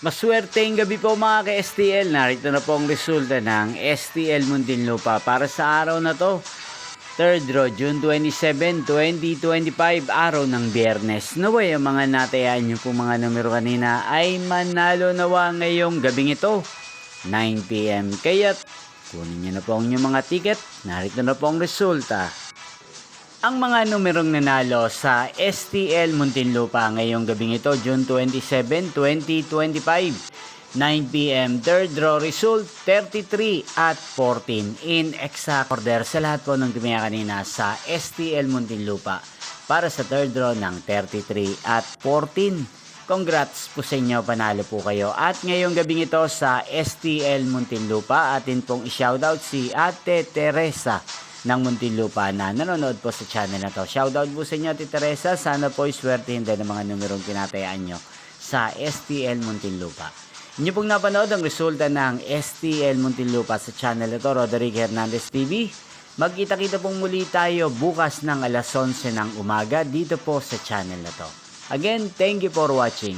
Maswerteng gabi po mga ka-STL. Narito na po ang resulta ng STL Muntinlupa para sa araw na to. 3rd draw, June 27, 2025, araw ng Biyernes. Naway ang mga natayaan nyo po mga numero kanina ay manalo nawa ngayong gabing ito, 9 PM. Kaya't kunin nyo na po ang inyong mga ticket. Narito na po ang resulta. Ang mga numerong nanalo sa STL Muntinlupa ngayong gabing ito, June 27, 2025, 9 PM, 3rd draw result, 33 at 14 in exact order sa lahat po ng tumaya kanina sa STL Muntinlupa para sa 3rd draw ng 33 at 14. Congrats po sa inyo, panalo po kayo. At ngayong gabing ito sa STL Muntinlupa, atin pong i-shoutout si Ate Teresa ng Muntinlupa na nanonood po sa channel na to. Shoutout po sa inyo, Ate Teresa. Sana po iswertihin din ang mga numerong tinatayaan nyo sa STL Muntinlupa. Inyo pong napanood ang resulta ng STL Muntinlupa sa channel na to, Roderick Hernandez TV. Magkita-kita pong muli tayo bukas ng alas 11 ng umaga dito po sa channel na to. Again, thank you for watching.